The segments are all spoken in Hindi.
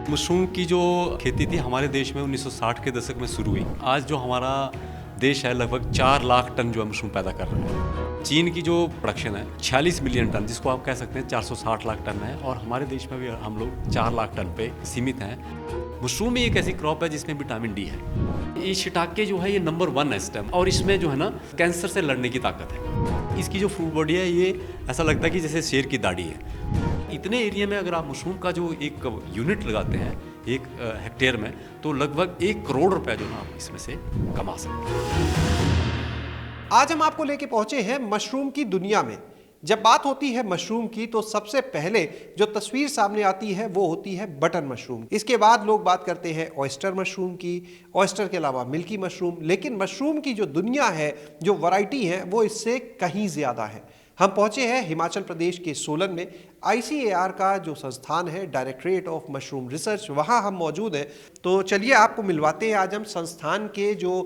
मशरूम की जो खेती थी हमारे देश में 1960 के दशक में शुरू हुई। आज जो हमारा देश है लगभग 4 लाख टन जो है मशरूम पैदा कर रहा है। चीन की जो प्रोडक्शन है 46 मिलियन टन, जिसको आप कह सकते हैं 460 लाख टन है, और हमारे देश में भी हम लोग 4 लाख टन पे सीमित हैं। मशरूम ही एक ऐसी क्रॉप है जिसमें विटामिन डी है। ये शिटाके जो है ये नंबर 1 है इस टाइम, और इसमें जो है ना कैंसर से लड़ने की ताकत है। इसकी जो फ्रूट बॉडी है ये ऐसा लगता है कि जैसे शेर की दाढ़ी है। इतने एरिया में अगर आप मशरूम का जो एक यूनिट लगाते हैं एक हेक्टेयर में, तो लगभग 1 करोड़ रुपए जो ना आप इसमें से कमा सकते हैं। आज हम आपको लेके पहुंचे हैं मशरूम की दुनिया में। जब बात होती है मशरूम की तो सबसे पहले जो तस्वीर सामने आती है वो होती है बटन मशरूम। इसके बाद लोग बात करते हैं ऑयस्टर मशरूम की, ऑयस्टर के अलावा मिल्की मशरूम। लेकिन मशरूम की जो दुनिया है, जो वैरायटी है, वो इससे कहीं ज्यादा है। हम पहुंचे हैं हिमाचल प्रदेश के सोलन में। ICAR का जो संस्थान है, डायरेक्टरेट ऑफ मशरूम रिसर्च, वहां हम मौजूद हैं। तो चलिए आपको मिलवाते हैं आज हम संस्थान के जो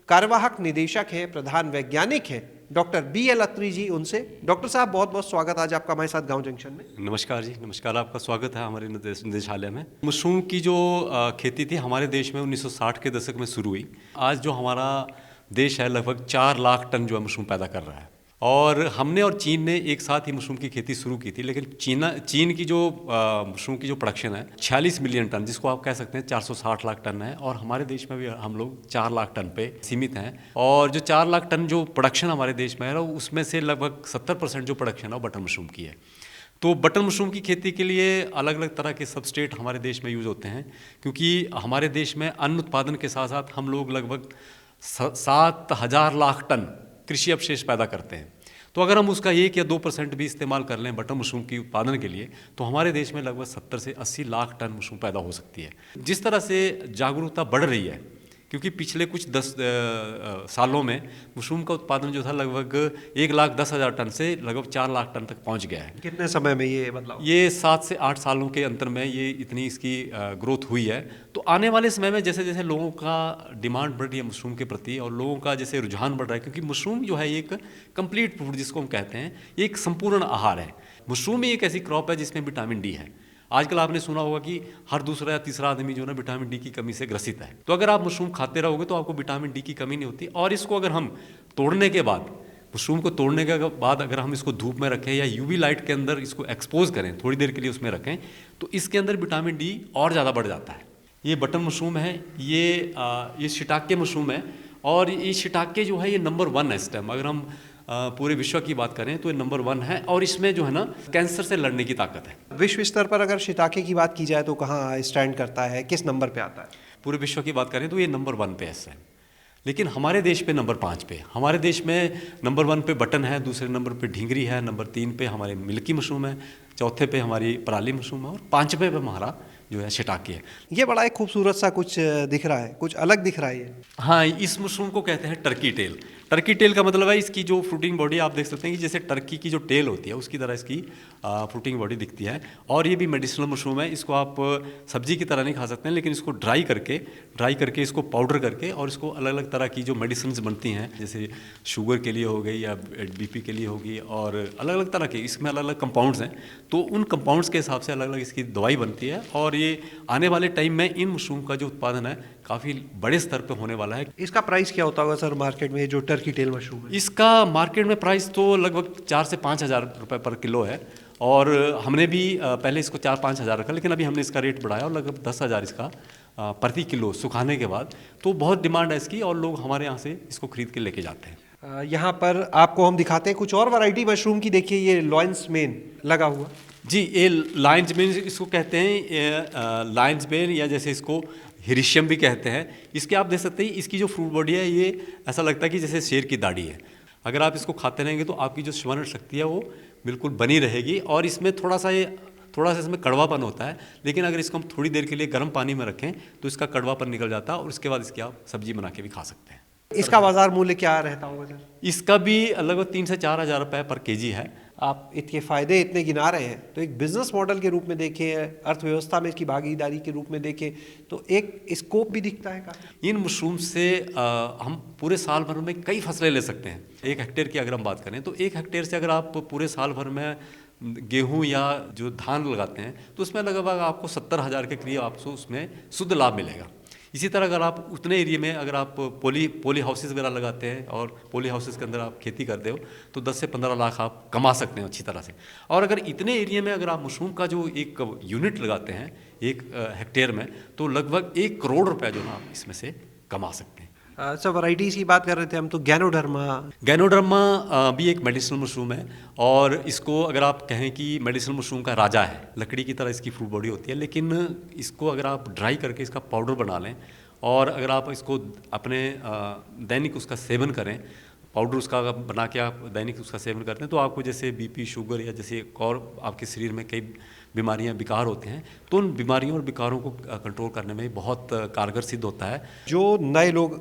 कार्यवाहक निदेशक हैं, प्रधान वैज्ञानिक हैं, डॉक्टर BL अत्री जी, उनसे। डॉक्टर साहब, बहुत बहुत स्वागत आज आपका हमारे साथ गांव जंक्शन में। नमस्कार जी, नमस्कार। आपका स्वागत है हमारे निदेशालय में। मशरूम की जो खेती थी हमारे देश में 1960 के दशक में शुरू हुई। आज जो हमारा देश है लगभग 4 लाख टन जो है मशरूम पैदा कर रहा है, और हमने और चीन ने एक साथ ही मशरूम की खेती शुरू की थी। लेकिन चीन की जो मशरूम की जो प्रोडक्शन है 46 मिलियन टन, जिसको आप कह सकते हैं 460 लाख टन है, और हमारे देश में भी हम लोग 4 लाख टन पे सीमित हैं। और जो 4 लाख टन जो प्रोडक्शन हमारे देश में है, उसमें से लगभग 70% जो प्रोडक्शन है वो बटन मशरूम की है। तो बटन मशरूम की खेती के लिए अलग अलग तरह के सबस्ट्रेट हमारे देश में यूज़ होते हैं, क्योंकि हमारे देश में अन्न उत्पादन के साथ साथ हम लोग लगभग 7,000 लाख टन कृषि अवशेष पैदा करते हैं। तो अगर हम उसका 1 या 2% भी इस्तेमाल कर लें बटन मशरूम की उत्पादन के लिए, तो हमारे देश में लगभग 70 से 80 लाख टन मशरूम पैदा हो सकती है। जिस तरह से जागरूकता बढ़ रही है, क्योंकि पिछले कुछ 10 सालों में मशरूम का उत्पादन जो था लगभग 1,10,000 टन से लगभग 4 लाख टन तक पहुंच गया है। कितने समय में ये बदलाव? ये 7 से 8 सालों के अंतर में ये इतनी इसकी ग्रोथ हुई है। तो आने वाले समय में जैसे जैसे लोगों का डिमांड बढ़ रही है मशरूम के प्रति, और लोगों का जैसे रुझान बढ़ रहा है, क्योंकि मशरूम जो है एक कंप्लीट फूड जिसको हम कहते हैं, ये एक संपूर्ण आहार है। मशरूम ही एक ऐसी क्रॉप है जिसमें विटामिन डी है। आजकल आपने सुना होगा कि हर दूसरा या तीसरा आदमी जो है ना विटामिन डी की कमी से ग्रसित है। तो अगर आप मशरूम खाते रहोगे तो आपको विटामिन डी की कमी नहीं होती। और इसको अगर हम तोड़ने के बाद, मशरूम को तोड़ने के बाद अगर हम इसको धूप में रखें या UV लाइट के अंदर इसको एक्सपोज करें, थोड़ी देर के लिए उसमें रखें, तो इसके अंदर विटामिन डी और ज़्यादा बढ़ जाता है। ये बटन मशरूम है, ये शिटाके मशरूम है, और ये शिटाके जो है ये नंबर 1 है इस टाइम। अगर हम पूरे विश्व की बात करें तो ये नंबर 1 है, और इसमें जो है ना कैंसर से लड़ने की ताकत है। विश्व स्तर पर अगर शिटाके की बात की जाए तो कहाँ स्टैंड करता है, किस नंबर पे आता है? पूरे विश्व की बात करें तो ये नंबर 1 पे है इस टाइम। लेकिन हमारे देश पे नंबर 5 पे, हमारे देश में नंबर 1 पे बटन है, दूसरे नंबर पे ढींगरी है, नंबर 3 पे हमारे मिल्की मशरूम है, चौथे पे हमारी पराली मशरूम है, और 5वें पे हमारा जो है शिटाके है। ये बड़ा एक खूबसूरत सा कुछ दिख रहा है, कुछ अलग दिख रहा है ये। हाँ, इस मशरूम को कहते हैं टर्की टेल। टर्की टेल का मतलब है इसकी जो फ्रूटिंग बॉडी आप देख सकते हैं कि जैसे टर्की की जो टेल होती है उसकी तरह इसकी फ्रूटिंग बॉडी दिखती है। और ये भी मेडिसिनल मशरूम है। इसको आप सब्जी की तरह नहीं खा सकते हैं, लेकिन इसको ड्राई करके इसको पाउडर करके, और इसको अलग अलग तरह की जो मेडिसिन बनती हैं, जैसे शुगर के लिए हो गई या BP के लिए होगी, और अलग अलग तरह के इसमें अलग अलग कंपाउंड्स हैं। तो उन कंपाउंड्स के हिसाब से अलग अलग इसकी दवाई बनती है। और ये आने वाले टाइम में इन मशरूम का जो उत्पादन है काफ़ी बड़े स्तर पे होने वाला है। इसका प्राइस क्या होता होगा सर मार्केट में, जो टर्की टेल मशरूम है? इसका मार्केट में प्राइस तो लगभग 4 से 5 हज़ार रुपये पर किलो है, और हमने भी पहले इसको 4-5 हज़ार रखा, लेकिन अभी हमने इसका रेट बढ़ाया और लगभग 10 हज़ार इसका प्रति किलो सुखाने के बाद। तो बहुत डिमांड है इसकी, और लोग हमारे यहाँ से इसको खरीद के लेके जाते हैं। यहाँ पर आपको हम दिखाते हैं कुछ और वैरायटी मशरूम की। देखिए ये लॉयंस मेन लगा हुआ जी, ये लायंस बेन इसको कहते हैं, लायंस बेन, या जैसे इसको हिरिशियम भी कहते हैं। इसके आप देख सकते हैं इसकी जो फ्रूट बॉडी है ये ऐसा लगता है कि जैसे शेर की दाढ़ी है। अगर आप इसको खाते रहेंगे तो आपकी जो स्मरण शक्ति है वो बिल्कुल बनी रहेगी। और इसमें थोड़ा सा इसमें कड़वापन होता है, लेकिन अगर इसको हम थोड़ी देर के लिए गर्म पानी में रखें तो इसका कड़वापन निकल जाता है, और उसके बाद इसकी आप सब्जी बना के भी खा सकते हैं। इसका बाजार मूल्य क्या रहता होगा सर? इसका भी लगभग 3 से 4 हज़ार रुपये पर केजी है। आप इसके फायदे इतने गिना रहे हैं, तो एक बिजनेस मॉडल के रूप में देखें, अर्थव्यवस्था में इसकी भागीदारी के रूप में देखें, तो एक स्कोप भी दिखता है काफी। इन मशरूम से हम पूरे साल भर में कई फसलें ले सकते हैं। 1 हेक्टेयर की अगर हम बात करें तो 1 हेक्टेयर से अगर आप पूरे साल भर में गेहूं या जो धान लगाते हैं तो उसमें लगभग आपको 70,000 के करीब आपको उसमें शुद्ध लाभ मिलेगा। इसी तरह अगर आप उतने एरिया में अगर आप पॉली हाउसेस वगैरह लगाते हैं और पॉली हाउसेस के अंदर आप खेती करते हो तो 10 से 15 लाख आप कमा सकते हैं अच्छी तरह से। और अगर इतने एरिया में अगर आप मशरूम का जो एक यूनिट लगाते हैं 1 हेक्टेयर में तो लगभग 1 करोड़ रुपए जो ना आप इसमें से कमा सकते हैं। सर वैरायटीज़ की बात कर रहे थे हम, तो गैनोडर्मा भी एक मेडिसिनल मशरूम है और इसको अगर आप कहें कि मेडिसिनल मशरूम का राजा है, लकड़ी की तरह इसकी फ्रूट बॉडी होती है, लेकिन इसको अगर आप ड्राई करके इसका पाउडर बना लें और अगर आप इसको अपने दैनिक उसका सेवन करें, पाउडर उसका बना के आप दैनिक उसका सेवन करते हैं तो आपको जैसे बीपी, शुगर या जैसे और आपके शरीर में कई बीमारियां, विकार होते हैं तो उन बीमारियों और विकारों को कंट्रोल करने में बहुत कारगर सिद्ध होता है। जो नए लोग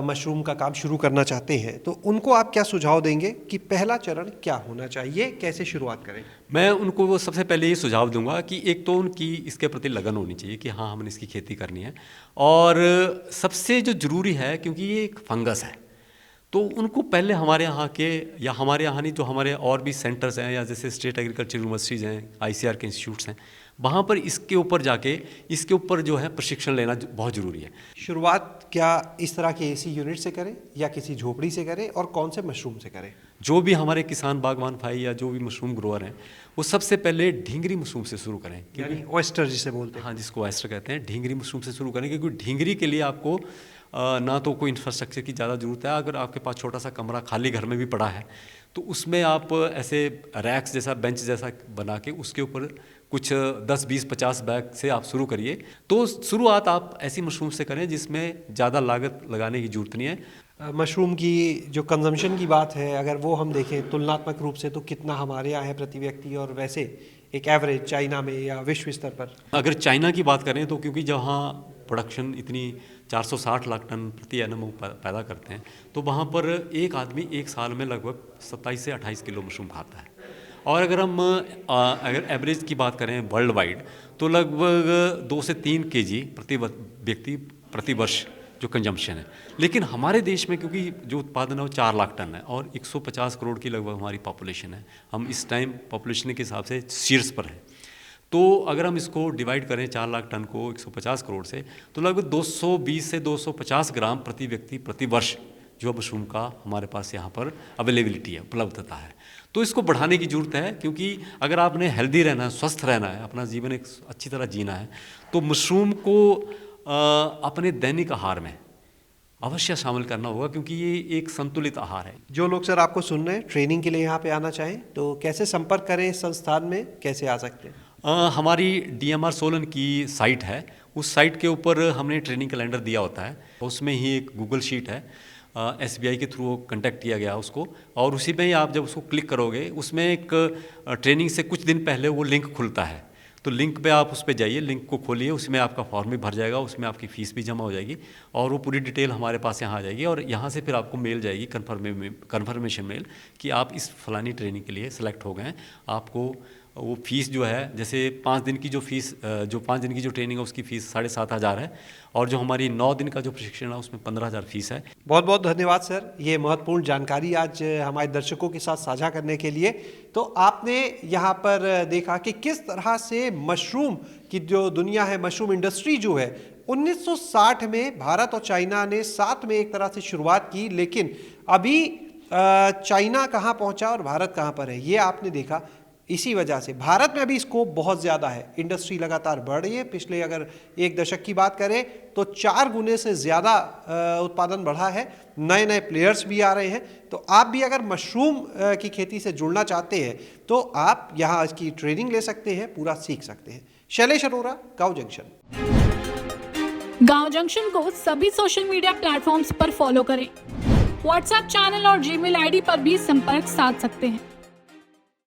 मशरूम का काम शुरू करना चाहते हैं तो उनको आप क्या सुझाव देंगे कि पहला चरण क्या होना चाहिए, कैसे शुरुआत करें? मैं उनको वो सबसे पहले ये सुझाव दूंगा कि एक तो उनकी इसके प्रति लगन होनी चाहिए कि हाँ हमने इसकी खेती करनी है, और सबसे जो ज़रूरी है क्योंकि ये एक फंगस है तो उनको पहले हमारे यहाँ के या हमारे यहाँ नहीं जो हमारे और भी सेंटर्स हैं या जैसे स्टेट एग्रीकल्चर यूनिवर्सिटीज़ हैं, ICAR के इंस्टीट्यूट्स हैं, वहाँ पर इसके ऊपर जाके इसके ऊपर जो है प्रशिक्षण लेना बहुत ज़रूरी है। शुरुआत क्या इस तरह के AC यूनिट से करें या किसी झोपड़ी से करें और कौन से मशरूम से करें? जो भी हमारे किसान बागवान भाई या जो भी मशरूम ग्रोअर हैं वो सबसे पहले ढींगरी मशरूम से शुरू करें, यानी ऑयस्टर जिसे बोलते हैं। हाँ, जिसको ऑयस्टर कहते हैं, ढींगरी मशरूम से शुरू करें क्योंकि ढींगरी के लिए आपको ना तो कोई इंफ्रास्ट्रक्चर की ज़्यादा ज़रूरत है। अगर आपके पास छोटा सा कमरा खाली घर में भी पड़ा है तो उसमें आप ऐसे रैक्स जैसा, बेंच जैसा बना के उसके ऊपर कुछ 10, 20, 50 बैग से आप शुरू करिए। तो शुरुआत आप ऐसी मशरूम से करें जिसमें ज़्यादा लागत लगाने की ज़रूरत नहीं है। मशरूम की जो कंजम्पशन की बात है अगर वो हम देखें तुलनात्मक रूप से तो कितना हमारे यहाँ है प्रति व्यक्ति, और वैसे एक एवरेज चाइना में या विश्व स्तर पर? अगर चाइना की बात करें तो क्योंकि जहाँ प्रोडक्शन इतनी 460 लाख टन प्रति एनम पैदा करते हैं तो वहाँ पर एक आदमी एक साल में लगभग 27 से 28 किलो मशरूम खाता है। और अगर हम अगर एवरेज की बात करें वर्ल्ड वाइड तो लगभग 2 से 3 kg प्रति व्यक्ति प्रति वर्ष जो कंजम्पशन है। लेकिन हमारे देश में क्योंकि जो उत्पादन है वो 4 लाख टन है और 150 करोड़ की लगभग हमारी पॉपुलेशन है, हम इस टाइम पॉपुलेशन के हिसाब से शीर्ष पर हैं। तो अगर हम इसको डिवाइड करें 4 लाख टन को 150 करोड़ से तो लगभग 220 से 250 ग्राम प्रति व्यक्ति प्रति वर्ष जो मशरूम का हमारे पास यहाँ पर अवेलेबिलिटी है, उपलब्धता है। तो इसको बढ़ाने की ज़रूरत है क्योंकि अगर आपने हेल्दी रहना है, स्वस्थ रहना है, अपना जीवन एक अच्छी तरह जीना है तो मशरूम को अपने दैनिक आहार में अवश्य शामिल करना होगा क्योंकि ये एक संतुलित आहार है। जो लोग सर आपको सुन रहे हैं ट्रेनिंग के लिए यहाँ पे आना चाहें तो कैसे संपर्क करें, इस संस्थान में कैसे आ सकते हैं? हमारी DMR सोलन की साइट है, उस साइट के ऊपर हमने ट्रेनिंग कैलेंडर दिया होता है, उसमें ही एक गूगल शीट है, SBI के थ्रू कांटेक्ट किया गया उसको, और उसी में ही आप जब उसको क्लिक करोगे उसमें एक ट्रेनिंग से कुछ दिन पहले वो लिंक खुलता है। तो लिंक पे आप उस पर जाइए, लिंक को खोलिए, उसमें आपका फॉर्म भी भर जाएगा, उसमें आपकी फ़ीस भी जमा हो जाएगी और वो पूरी डिटेल हमारे पास यहाँ आ जाएगी और यहाँ से फिर आपको मेल जाएगी कन्फर्मेशन मेल कि आप इस फलानी ट्रेनिंग के लिए सेलेक्ट हो गए हैं। आपको वो फीस जो है, जैसे 5 दिन की जो फीस, जो 5 दिन की जो ट्रेनिंग है उसकी फ़ीस 7,500 है और जो हमारी 9 दिन का जो प्रशिक्षण है उसमें 15,000 फीस है। बहुत बहुत धन्यवाद सर, ये महत्वपूर्ण जानकारी आज हमारे दर्शकों के साथ साझा करने के लिए। तो आपने यहाँ पर देखा कि किस तरह से मशरूम की जो दुनिया है, मशरूम इंडस्ट्री जो है 1960 में भारत और चाइना ने साथ में एक तरह से शुरुआत की, लेकिन अभी चाइना कहाँ पहुँचा और भारत कहाँ पर है ये आपने देखा। इसी वजह से भारत में अभी स्कोप बहुत ज़्यादा है, इंडस्ट्री लगातार बढ़ रही है। पिछले अगर 1 दशक की बात करें तो 4 गुने से ज़्यादा उत्पादन बढ़ा है, नए नए प्लेयर्स भी आ रहे हैं। तो आप भी अगर मशरूम की खेती से जुड़ना चाहते हैं तो आप यहाँ इसकी ट्रेनिंग ले सकते हैं, पूरा सीख सकते हैं। शैलेश अरोरा, गाँव जंक्शन। गाँव जंक्शन को सभी सोशल मीडिया प्लेटफॉर्म्स पर फॉलो करें। व्हाट्सएप चैनल और जीमेल ID पर भी संपर्क साध सकते हैं।